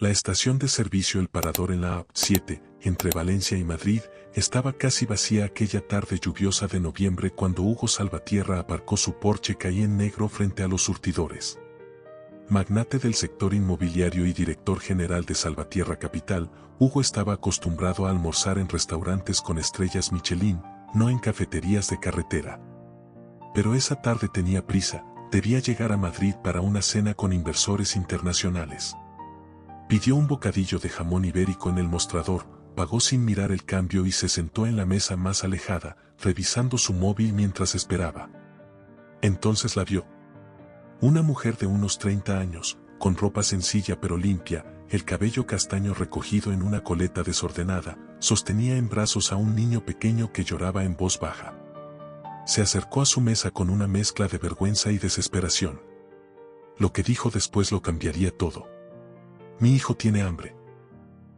La estación de servicio El Parador en la A7, entre Valencia y Madrid, estaba casi vacía aquella tarde lluviosa de noviembre cuando Hugo Salvatierra aparcó su Porsche Cayenne negro frente a los surtidores. Magnate del sector inmobiliario y director general de Salvatierra Capital, Hugo estaba acostumbrado a almorzar en restaurantes con estrellas Michelin, no en cafeterías de carretera. Pero esa tarde tenía prisa, debía llegar a Madrid para una cena con inversores internacionales. Pidió un bocadillo de jamón ibérico en el mostrador, pagó sin mirar el cambio y se sentó en la mesa más alejada, revisando su móvil mientras esperaba. Entonces la vio. Una mujer de unos 30 años, con ropa sencilla pero limpia, el cabello castaño recogido en una coleta desordenada, sostenía en brazos a un niño pequeño que lloraba en voz baja. Se acercó a su mesa con una mezcla de vergüenza y desesperación. Lo que dijo después lo cambiaría todo. Mi hijo tiene hambre.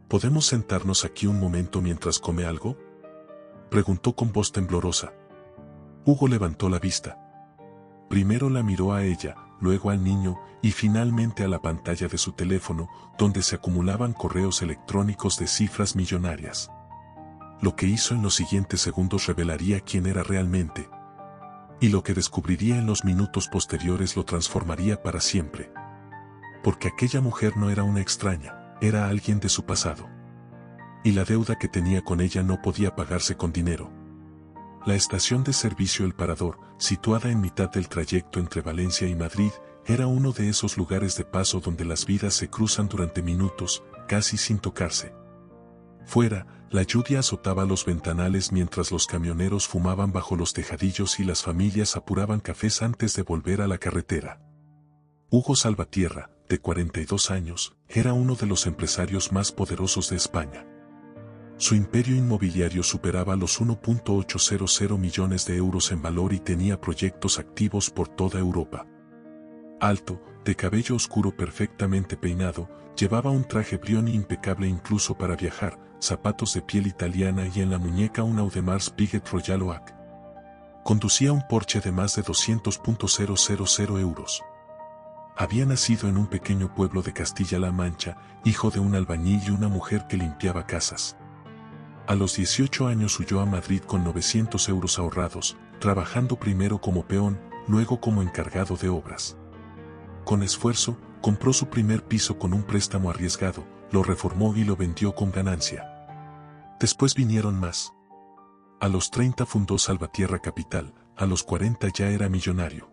¿Podemos sentarnos aquí un momento mientras come algo? Preguntó con voz temblorosa. Hugo levantó la vista. Primero la miró a ella, luego al niño, y finalmente a la pantalla de su teléfono, donde se acumulaban correos electrónicos de cifras millonarias. Lo que hizo en los siguientes segundos revelaría quién era realmente. Y lo que descubriría en los minutos posteriores lo transformaría para siempre. Porque aquella mujer no era una extraña, era alguien de su pasado. Y la deuda que tenía con ella no podía pagarse con dinero. La estación de servicio El Parador, situada en mitad del trayecto entre Valencia y Madrid, era uno de esos lugares de paso donde las vidas se cruzan durante minutos, casi sin tocarse. Fuera, la lluvia azotaba los ventanales mientras los camioneros fumaban bajo los tejadillos y las familias apuraban cafés antes de volver a la carretera. Hugo Salvatierra, de 42 años, era uno de los empresarios más poderosos de España. Su imperio inmobiliario superaba los 1.800 millones de euros en valor y tenía proyectos activos por toda Europa. Alto, de cabello oscuro perfectamente peinado, llevaba un traje Brioni impecable incluso para viajar, zapatos de piel italiana y en la muñeca un Audemars Piguet Royal Oak. Conducía un Porsche de más de 200.000 euros. Había nacido en un pequeño pueblo de Castilla-La Mancha, hijo de un albañil y una mujer que limpiaba casas. A los 18 años huyó a Madrid con 900 euros ahorrados, trabajando primero como peón, luego como encargado de obras. Con esfuerzo, compró su primer piso con un préstamo arriesgado, lo reformó y lo vendió con ganancia. Después vinieron más. A los 30 fundó Salvatierra Capital, a los 40 ya era millonario.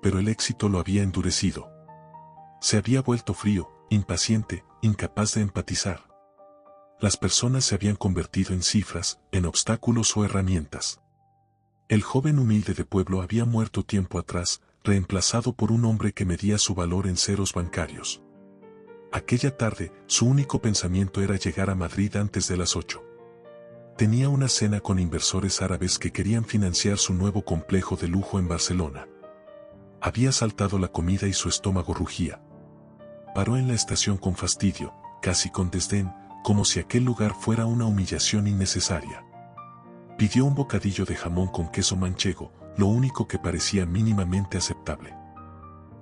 Pero el éxito lo había endurecido. Se había vuelto frío, impaciente, incapaz de empatizar. Las personas se habían convertido en cifras, en obstáculos o herramientas. El joven humilde de pueblo había muerto tiempo atrás, reemplazado por un hombre que medía su valor en ceros bancarios. Aquella tarde, su único pensamiento era llegar a Madrid antes de las 8. Tenía una cena con inversores árabes que querían financiar su nuevo complejo de lujo en Barcelona. Había saltado la comida y su estómago rugía. Paró en la estación con fastidio, casi con desdén, como si aquel lugar fuera una humillación innecesaria. Pidió un bocadillo de jamón con queso manchego, lo único que parecía mínimamente aceptable.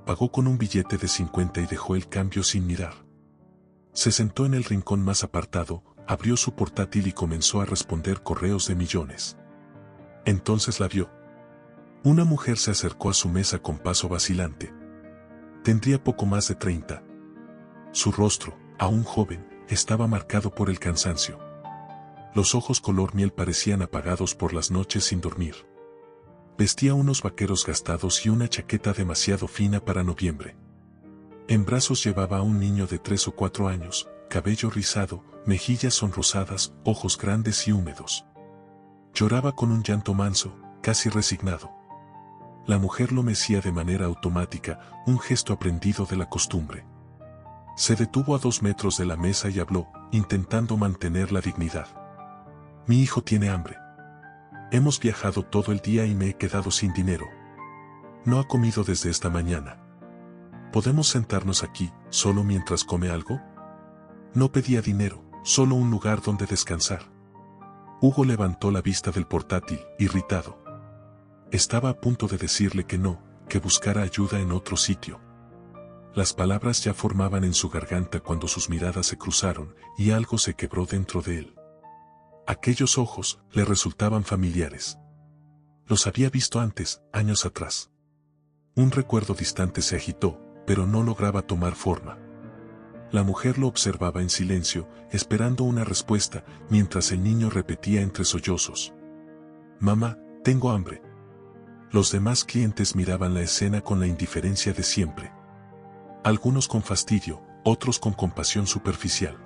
Pagó con un billete de 50 y dejó el cambio sin mirar. Se sentó en el rincón más apartado, abrió su portátil y comenzó a responder correos de millones. Entonces la vio. Una mujer se acercó a su mesa con paso vacilante. Tendría poco más de 30. Su rostro, aún joven, estaba marcado por el cansancio. Los ojos color miel parecían apagados por las noches sin dormir. Vestía unos vaqueros gastados y una chaqueta demasiado fina para noviembre. En brazos llevaba a un niño de 3 o 4 años, cabello rizado, mejillas sonrosadas, ojos grandes y húmedos. Lloraba con un llanto manso, casi resignado. La mujer lo mecía de manera automática, un gesto aprendido de la costumbre. Se detuvo a 2 metros de la mesa y habló, intentando mantener la dignidad. Mi hijo tiene hambre. Hemos viajado todo el día y me he quedado sin dinero. No ha comido desde esta mañana. ¿Podemos sentarnos aquí, solo mientras come algo? No pedía dinero, solo un lugar donde descansar. Hugo levantó la vista del portátil, irritado. Estaba a punto de decirle que no, que buscara ayuda en otro sitio. Las palabras ya formaban en su garganta cuando sus miradas se cruzaron y algo se quebró dentro de él. Aquellos ojos le resultaban familiares. Los había visto antes, años atrás. Un recuerdo distante se agitó, pero no lograba tomar forma. La mujer lo observaba en silencio, esperando una respuesta, mientras el niño repetía entre sollozos: «Mamá, tengo hambre». Los demás clientes miraban la escena con la indiferencia de siempre. Algunos con fastidio, otros con compasión superficial.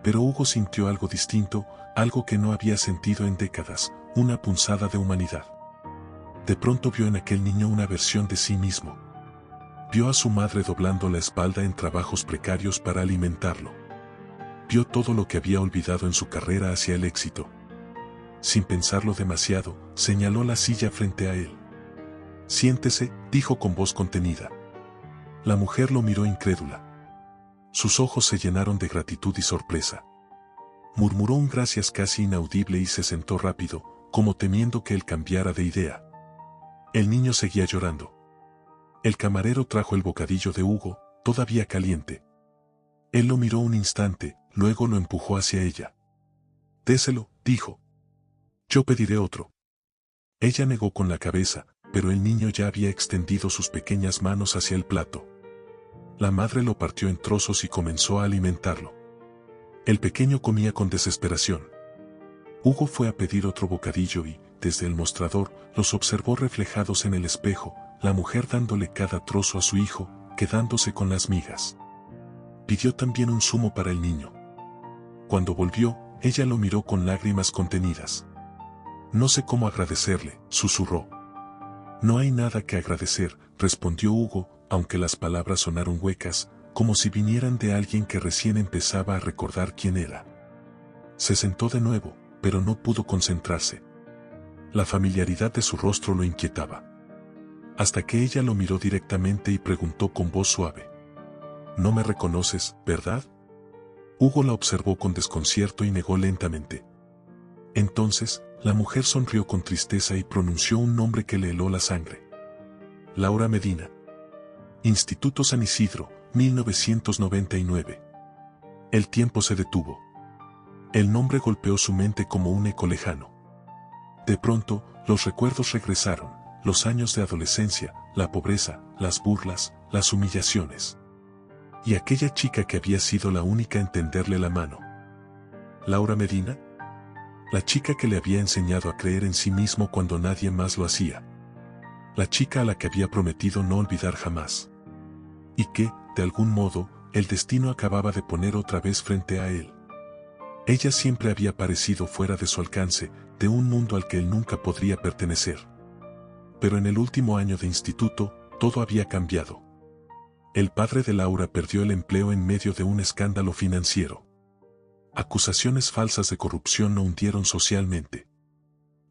Pero Hugo sintió algo distinto, algo que no había sentido en décadas, una punzada de humanidad. De pronto vio en aquel niño una versión de sí mismo. Vio a su madre doblando la espalda en trabajos precarios para alimentarlo. Vio todo lo que había olvidado en su carrera hacia el éxito. Sin pensarlo demasiado, señaló la silla frente a él. «Siéntese», dijo con voz contenida. La mujer lo miró incrédula. Sus ojos se llenaron de gratitud y sorpresa. Murmuró un gracias casi inaudible y se sentó rápido, como temiendo que él cambiara de idea. El niño seguía llorando. El camarero trajo el bocadillo de Hugo, todavía caliente. Él lo miró un instante, luego lo empujó hacia ella. «Déselo», dijo. «Yo pediré otro». Ella negó con la cabeza, pero el niño ya había extendido sus pequeñas manos hacia el plato. La madre lo partió en trozos y comenzó a alimentarlo. El pequeño comía con desesperación. Hugo fue a pedir otro bocadillo y, desde el mostrador, los observó reflejados en el espejo, la mujer dándole cada trozo a su hijo, quedándose con las migas. Pidió también un zumo para el niño. Cuando volvió, ella lo miró con lágrimas contenidas. «No sé cómo agradecerle», susurró. «No hay nada que agradecer», respondió Hugo, aunque las palabras sonaron huecas, como si vinieran de alguien que recién empezaba a recordar quién era. Se sentó de nuevo, pero no pudo concentrarse. La familiaridad de su rostro lo inquietaba. Hasta que ella lo miró directamente y preguntó con voz suave: «No me reconoces, ¿verdad?». Hugo la observó con desconcierto y negó lentamente. Entonces, la mujer sonrió con tristeza y pronunció un nombre que le heló la sangre. «Laura Medina. Instituto San Isidro, 1999». El tiempo se detuvo. El nombre golpeó su mente como un eco lejano. De pronto, los recuerdos regresaron, los años de adolescencia, la pobreza, las burlas, las humillaciones. Y aquella chica que había sido la única en tenderle la mano. ¿Laura Medina? La chica que le había enseñado a creer en sí mismo cuando nadie más lo hacía. La chica a la que había prometido no olvidar jamás. Y que, de algún modo, el destino acababa de poner otra vez frente a él. Ella siempre había parecido fuera de su alcance, de un mundo al que él nunca podría pertenecer. Pero en el último año de instituto, todo había cambiado. El padre de Laura perdió el empleo en medio de un escándalo financiero. Acusaciones falsas de corrupción lo hundieron socialmente.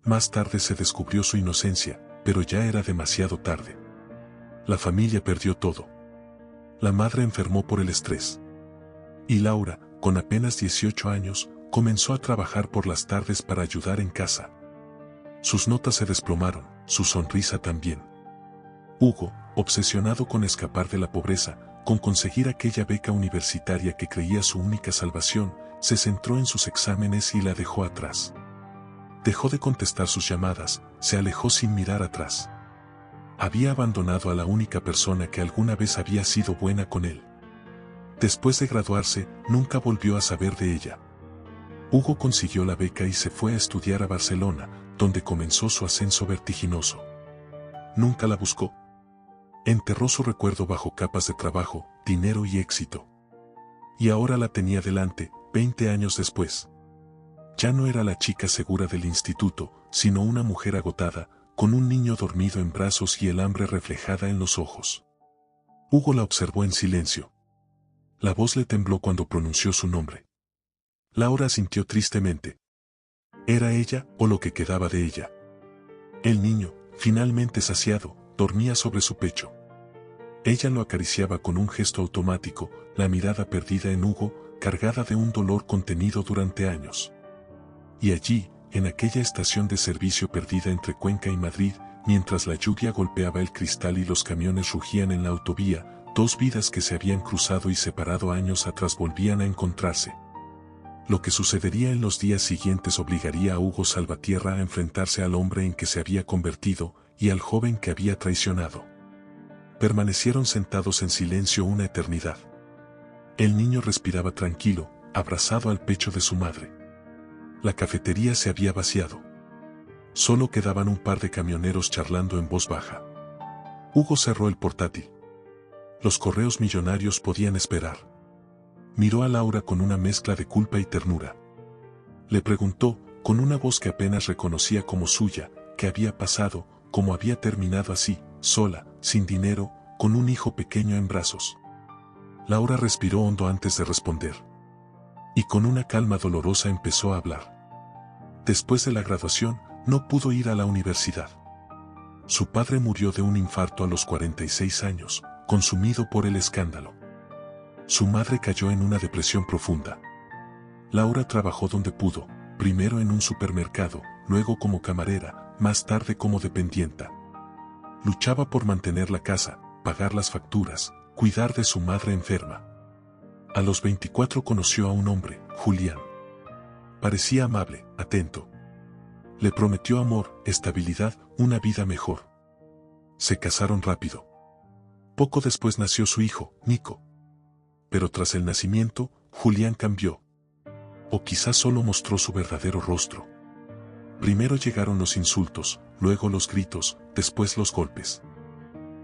Más tarde se descubrió su inocencia, pero ya era demasiado tarde. La familia perdió todo. La madre enfermó por el estrés. Y Laura, con apenas 18 años, comenzó a trabajar por las tardes para ayudar en casa. Sus notas se desplomaron, su sonrisa también. Hugo, obsesionado con escapar de la pobreza, con conseguir aquella beca universitaria que creía su única salvación, se centró en sus exámenes y la dejó atrás. Dejó de contestar sus llamadas, se alejó sin mirar atrás. Había abandonado a la única persona que alguna vez había sido buena con él. Después de graduarse, nunca volvió a saber de ella. Hugo consiguió la beca y se fue a estudiar a Barcelona, donde comenzó su ascenso vertiginoso. Nunca la buscó. Enterró su recuerdo bajo capas de trabajo, dinero y éxito. Y ahora la tenía delante, 20 años después. Ya no era la chica segura del instituto, sino una mujer agotada, con un niño dormido en brazos y el hambre reflejada en los ojos. Hugo la observó en silencio. La voz le tembló cuando pronunció su nombre. Laura sintió tristemente. ¿Era ella o lo que quedaba de ella? El niño, finalmente saciado, dormía sobre su pecho. Ella lo acariciaba con un gesto automático, la mirada perdida en Hugo, cargada de un dolor contenido durante años. Y allí, en aquella estación de servicio perdida entre Cuenca y Madrid, mientras la lluvia golpeaba el cristal y los camiones rugían en la autovía, Dos vidas que se habían cruzado y separado años atrás volvían a encontrarse. Lo que sucedería en los días siguientes obligaría a Hugo Salvatierra a enfrentarse al hombre en que se había convertido y al joven que había traicionado. Permanecieron sentados en silencio una eternidad. El niño respiraba tranquilo, abrazado al pecho de su madre. La cafetería se había vaciado. Solo quedaban un par de camioneros charlando en voz baja. Hugo cerró el portátil. Los correos millonarios podían esperar. Miró a Laura con una mezcla de culpa y ternura. Le preguntó, con una voz que apenas reconocía como suya, qué había pasado, cómo había terminado así, sola, sin dinero, con un hijo pequeño en brazos. Laura respiró hondo antes de responder. Y con una calma dolorosa empezó a hablar. Después de la graduación, no pudo ir a la universidad. Su padre murió de un infarto a los 46 años, consumido por el escándalo. Su madre cayó en una depresión profunda. Laura trabajó donde pudo, primero en un supermercado, luego como camarera, más tarde como dependienta. Luchaba por mantener la casa, pagar las facturas, cuidar de su madre enferma. A los 24 conoció a un hombre, Julián. Parecía amable, atento. Le prometió amor, estabilidad, una vida mejor. Se casaron rápido. Poco después nació su hijo, Nico. Pero tras el nacimiento, Julián cambió. O quizás solo mostró su verdadero rostro. Primero llegaron los insultos, luego los gritos, después los golpes.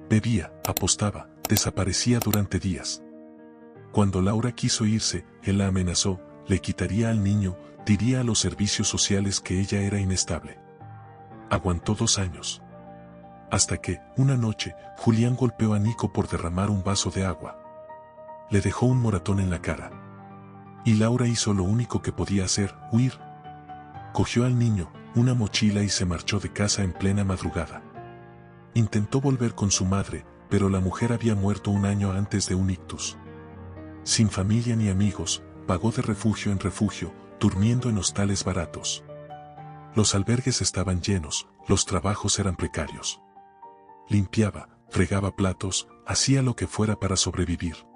Bebía, apostaba, desaparecía durante días. Cuando Laura quiso irse, él la amenazó, le quitaría al niño, diría a los servicios sociales que ella era inestable. Aguantó 2 años. Hasta que, una noche, Julián golpeó a Nico por derramar un vaso de agua. Le dejó un moratón en la cara. Y Laura hizo lo único que podía hacer, huir. Cogió al niño, una mochila y se marchó de casa en plena madrugada. Intentó volver con su madre, pero la mujer había muerto 1 año antes de un ictus. Sin familia ni amigos, vagó de refugio en refugio, durmiendo en hostales baratos. Los albergues estaban llenos, los trabajos eran precarios. Limpiaba, fregaba platos, hacía lo que fuera para sobrevivir.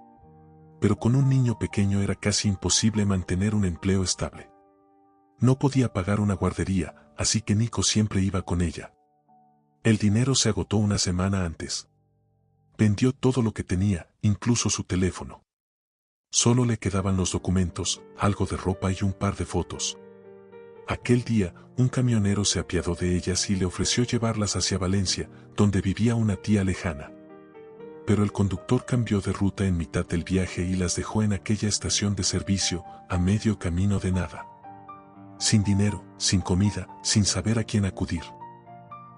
Pero con un niño pequeño era casi imposible mantener un empleo estable. No podía pagar una guardería, así que Nico siempre iba con ella. El dinero se agotó 1 semana antes. Vendió todo lo que tenía, incluso su teléfono. Solo le quedaban los documentos, algo de ropa y un par de fotos. Aquel día, un camionero se apiadó de ellas y le ofreció llevarlas hacia Valencia, donde vivía una tía lejana. Pero el conductor cambió de ruta en mitad del viaje y las dejó en aquella estación de servicio, a medio camino de nada. Sin dinero, sin comida, sin saber a quién acudir.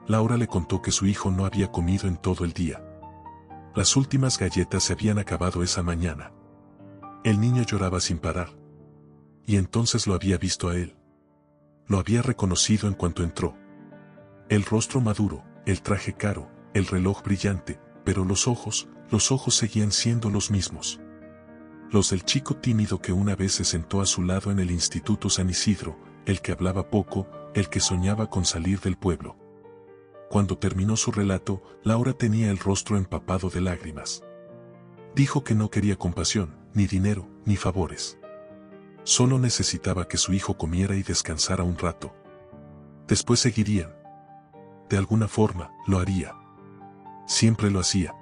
Laura le contó que su hijo no había comido en todo el día. Las últimas galletas se habían acabado esa mañana. El niño lloraba sin parar. Y entonces lo había visto a él. Lo había reconocido en cuanto entró. El rostro maduro, el traje caro, el reloj brillante, pero los ojos seguían siendo los mismos. Los del chico tímido que una vez se sentó a su lado en el Instituto San Isidro, el que hablaba poco, el que soñaba con salir del pueblo. Cuando terminó su relato, Laura tenía el rostro empapado de lágrimas. Dijo que no quería compasión, ni dinero, ni favores. Solo necesitaba que su hijo comiera y descansara un rato. Después seguirían. De alguna forma, lo haría. Siempre lo hacía.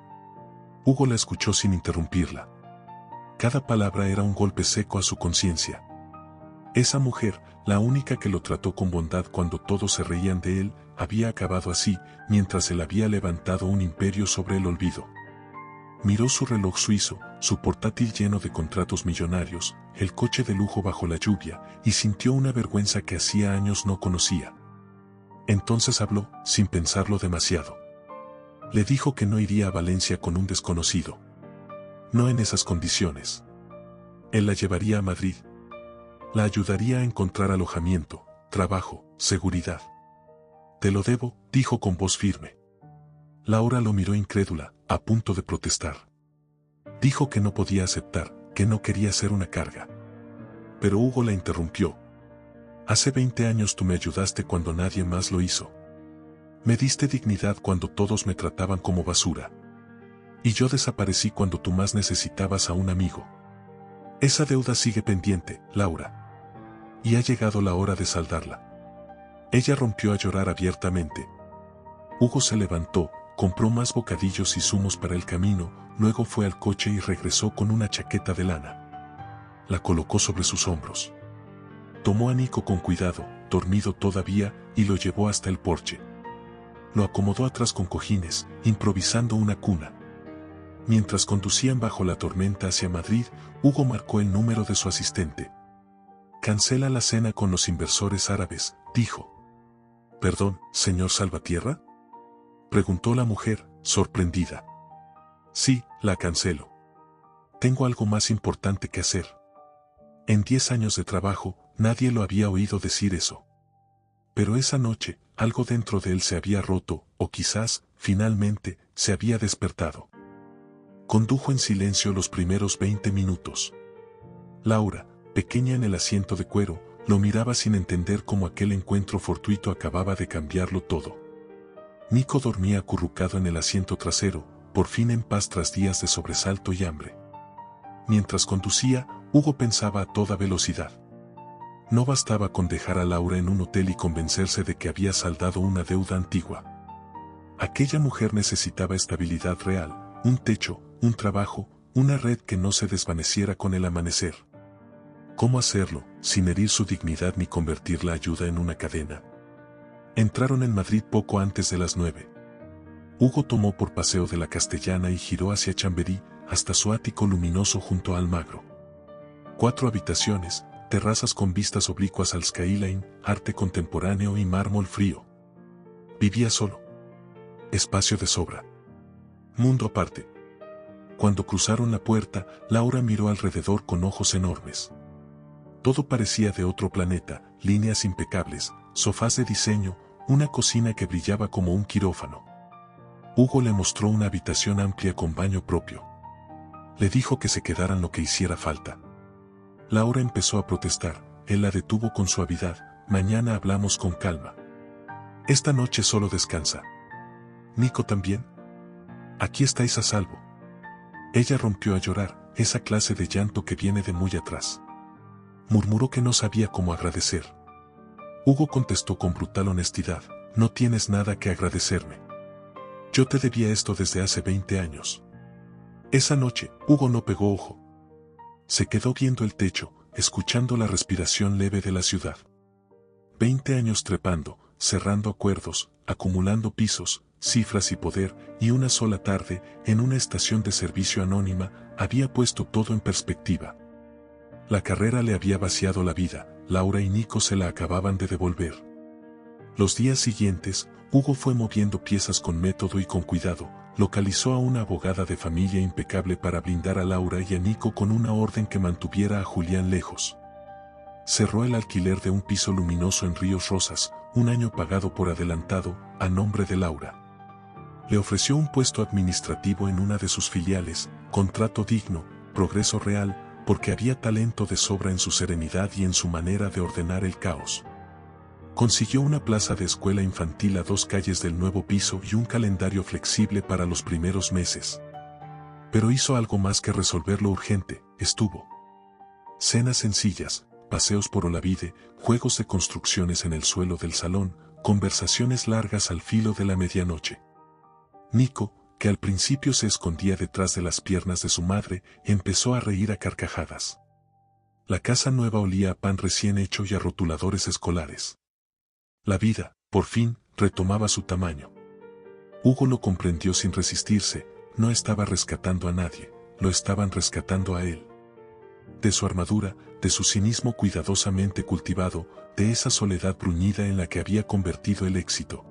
Hugo la escuchó sin interrumpirla. Cada palabra era un golpe seco a su conciencia. Esa mujer, la única que lo trató con bondad cuando todos se reían de él, había acabado así, mientras él había levantado un imperio sobre el olvido. Miró su reloj suizo, su portátil lleno de contratos millonarios, el coche de lujo bajo la lluvia, y sintió una vergüenza que hacía años no conocía. Entonces habló, sin pensarlo demasiado. Le dijo que no iría a Valencia con un desconocido. No en esas condiciones. Él la llevaría a Madrid. La ayudaría a encontrar alojamiento, trabajo, seguridad. Te lo debo, dijo con voz firme. Laura lo miró incrédula, a punto de protestar. Dijo que no podía aceptar, que no quería ser una carga. Pero Hugo la interrumpió. Hace 20 años tú me ayudaste cuando nadie más lo hizo. Me diste dignidad cuando todos me trataban como basura. Y yo desaparecí cuando tú más necesitabas a un amigo. Esa deuda sigue pendiente, Laura. Y ha llegado la hora de saldarla. Ella rompió a llorar abiertamente. Hugo se levantó, compró más bocadillos y zumos para el camino, luego fue al coche y regresó con una chaqueta de lana. La colocó sobre sus hombros. Tomó a Nico con cuidado, dormido todavía, y lo llevó hasta el porche. Lo acomodó atrás con cojines, improvisando una cuna. Mientras conducían bajo la tormenta hacia Madrid, Hugo marcó el número de su asistente. «Cancela la cena con los inversores árabes», dijo. «¿Perdón, señor Salvatierra?», preguntó la mujer, sorprendida. «Sí, la cancelo. Tengo algo más importante que hacer». En 10 años de trabajo, nadie lo había oído decir eso. Pero esa noche, algo dentro de él se había roto, o quizás, finalmente, se había despertado. Condujo en silencio los primeros 20 minutos. Laura, pequeña en el asiento de cuero, lo miraba sin entender cómo aquel encuentro fortuito acababa de cambiarlo todo. Nico dormía acurrucado en el asiento trasero, por fin en paz tras días de sobresalto y hambre. Mientras conducía, Hugo pensaba a toda velocidad. No bastaba con dejar a Laura en un hotel y convencerse de que había saldado una deuda antigua. Aquella mujer necesitaba estabilidad real, un techo, un trabajo, una red que no se desvaneciera con el amanecer. ¿Cómo hacerlo, sin herir su dignidad ni convertir la ayuda en una cadena? Entraron en Madrid poco antes de las 9. Hugo tomó por Paseo de la Castellana y giró hacia Chamberí, hasta su ático luminoso junto a Almagro. 4 habitaciones, terrazas con vistas oblicuas al skyline, arte contemporáneo y mármol frío. Vivía solo. Espacio de sobra. Mundo aparte. Cuando cruzaron la puerta, Laura miró alrededor con ojos enormes. Todo parecía de otro planeta, líneas impecables, sofás de diseño, una cocina que brillaba como un quirófano. Hugo le mostró una habitación amplia con baño propio. Le dijo que se quedaran lo que hiciera falta. Laura empezó a protestar, él la detuvo con suavidad. «Mañana hablamos con calma. Esta noche solo descansa. Nico también. Aquí estáis a salvo». Ella rompió a llorar, esa clase de llanto que viene de muy atrás. Murmuró que no sabía cómo agradecer. Hugo contestó con brutal honestidad: «No tienes nada que agradecerme. Yo te debía esto desde hace 20 años». Esa noche, Hugo no pegó ojo. Se quedó viendo el techo, escuchando la respiración leve de la ciudad. 20 años trepando, cerrando acuerdos, acumulando pisos, cifras y poder, y una sola tarde, en una estación de servicio anónima, había puesto todo en perspectiva. La carrera le había vaciado la vida, Laura y Nico se la acababan de devolver. Los días siguientes, Hugo fue moviendo piezas con método y con cuidado. Localizó a una abogada de familia impecable para blindar a Laura y a Nico con una orden que mantuviera a Julián lejos. Cerró el alquiler de un piso luminoso en Ríos Rosas, un año pagado por adelantado, a nombre de Laura. Le ofreció un puesto administrativo en una de sus filiales, contrato digno, progreso real, porque había talento de sobra en su serenidad y en su manera de ordenar el caos. Consiguió una plaza de escuela infantil a 2 calles del nuevo piso y un calendario flexible para los primeros meses. Pero hizo algo más que resolver lo urgente, estuvo. Cenas sencillas, paseos por Olavide, juegos de construcciones en el suelo del salón, conversaciones largas al filo de la medianoche. Nico, que al principio se escondía detrás de las piernas de su madre, empezó a reír a carcajadas. La casa nueva olía a pan recién hecho y a rotuladores escolares. La vida, por fin, retomaba su tamaño. Hugo lo comprendió sin resistirse, no estaba rescatando a nadie, lo estaban rescatando a él. De su armadura, de su cinismo cuidadosamente cultivado, de esa soledad bruñida en la que había convertido el éxito.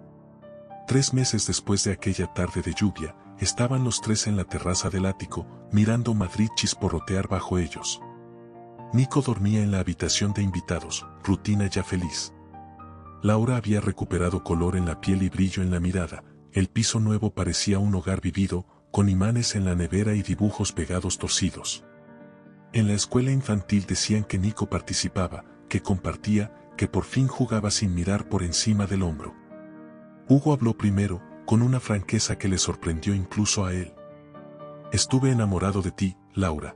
3 meses después de aquella tarde de lluvia, estaban los 3 en la terraza del ático, mirando Madrid chisporrotear bajo ellos. Nico dormía en la habitación de invitados, rutina ya feliz. Laura había recuperado color en la piel y brillo en la mirada. El piso nuevo parecía un hogar vivido, con imanes en la nevera y dibujos pegados torcidos. En la escuela infantil decían que Nico participaba, que compartía, que por fin jugaba sin mirar por encima del hombro. Hugo habló primero, con una franqueza que le sorprendió incluso a él. Estuve enamorado de ti, Laura.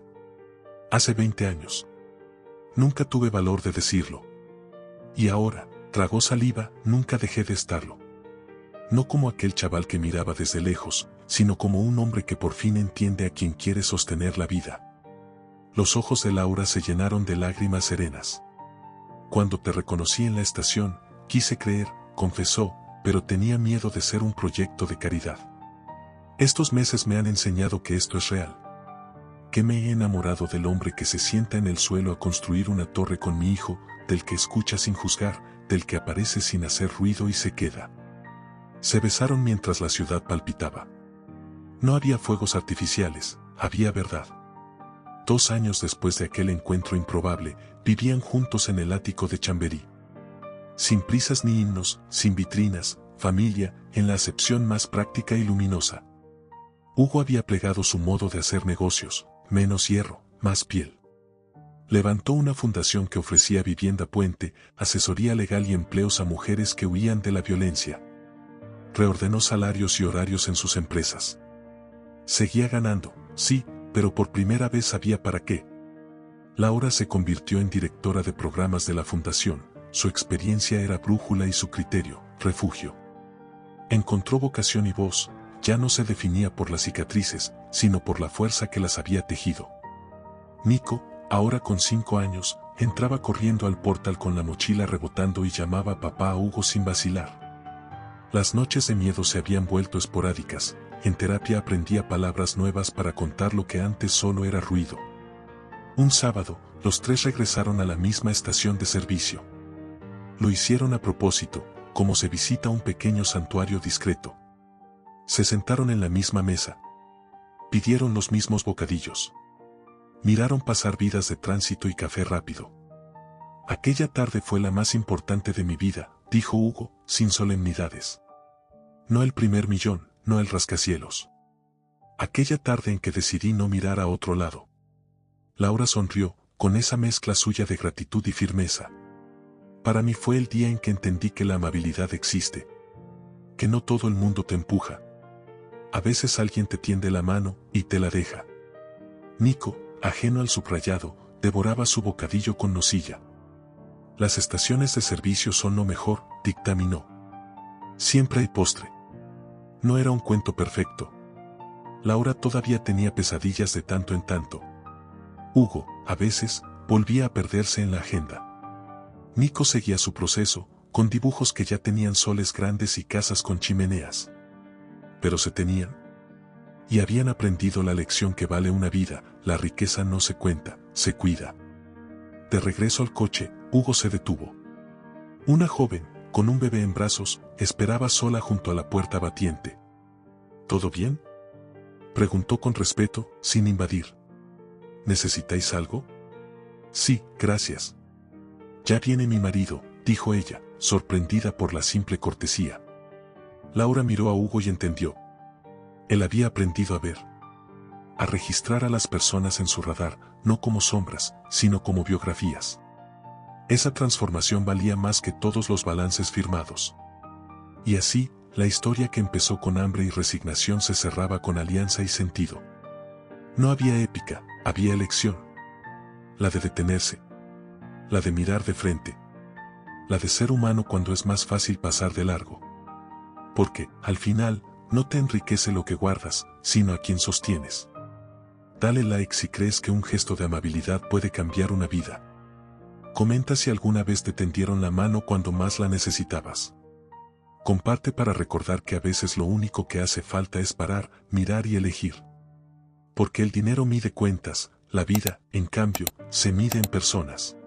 Hace 20 años. Nunca tuve valor de decirlo. Y ahora, tragó saliva, nunca dejé de estarlo. No como aquel chaval que miraba desde lejos, sino como un hombre que por fin entiende a quien quiere sostener la vida. Los ojos de Laura se llenaron de lágrimas serenas. Cuando te reconocí en la estación, quise creer, confesó, pero tenía miedo de ser un proyecto de caridad. Estos meses me han enseñado que esto es real. Que me he enamorado del hombre que se sienta en el suelo a construir una torre con mi hijo, del que escucha sin juzgar, del que aparece sin hacer ruido y se queda. Se besaron mientras la ciudad palpitaba. No había fuegos artificiales, había verdad. 2 años después de aquel encuentro improbable, vivían juntos en el ático de Chamberí. Sin prisas ni himnos, sin vitrinas, familia, en la acepción más práctica y luminosa. Hugo había plegado su modo de hacer negocios, menos hierro, más piel. Levantó una fundación que ofrecía vivienda puente, asesoría legal y empleos a mujeres que huían de la violencia. Reordenó salarios y horarios en sus empresas. Seguía ganando, sí, pero por primera vez sabía para qué. Laura se convirtió en directora de programas de la fundación, su experiencia era brújula y su criterio, refugio. Encontró vocación y voz, ya no se definía por las cicatrices, sino por la fuerza que las había tejido. Nico, ahora con 5 años, entraba corriendo al portal con la mochila rebotando y llamaba a papá a Hugo sin vacilar. Las noches de miedo se habían vuelto esporádicas, en terapia aprendía palabras nuevas para contar lo que antes solo era ruido. Un sábado, los 3 regresaron a la misma estación de servicio. Lo hicieron a propósito, como se visita un pequeño santuario discreto. Se sentaron en la misma mesa. Pidieron los mismos bocadillos. Miraron pasar vidas de tránsito y café rápido. Aquella tarde fue la más importante de mi vida, dijo Hugo, sin solemnidades. No el primer millón, no el rascacielos. Aquella tarde en que decidí no mirar a otro lado. Laura sonrió, con esa mezcla suya de gratitud y firmeza. Para mí fue el día en que entendí que la amabilidad existe. Que no todo el mundo te empuja. A veces alguien te tiende la mano y te la deja. Nico, ajeno al subrayado, devoraba su bocadillo con nocilla. Las estaciones de servicio son lo mejor, dictaminó. Siempre hay postre. No era un cuento perfecto. Laura todavía tenía pesadillas de tanto en tanto. Hugo, a veces, volvía a perderse en la agenda. Nico seguía su proceso, con dibujos que ya tenían soles grandes y casas con chimeneas. Pero se tenían. Y habían aprendido la lección que vale una vida, la riqueza no se cuenta, se cuida. De regreso al coche, Hugo se detuvo. Una joven, con un bebé en brazos, esperaba sola junto a la puerta batiente. ¿Todo bien?, preguntó con respeto, sin invadir. ¿Necesitáis algo? Sí, gracias. Ya viene mi marido, dijo ella, sorprendida por la simple cortesía. Laura miró a Hugo y entendió. Él había aprendido a ver. A registrar a las personas en su radar, no como sombras, sino como biografías. Esa transformación valía más que todos los balances firmados. Y así, la historia que empezó con hambre y resignación se cerraba con alianza y sentido. No había épica, había elección. La de detenerse. La de mirar de frente. La de ser humano cuando es más fácil pasar de largo. Porque, al final, no te enriquece lo que guardas, sino a quien sostienes. Dale like si crees que un gesto de amabilidad puede cambiar una vida. Comenta si alguna vez te tendieron la mano cuando más la necesitabas. Comparte para recordar que a veces lo único que hace falta es parar, mirar y elegir. Porque el dinero mide cuentas, la vida, en cambio, se mide en personas.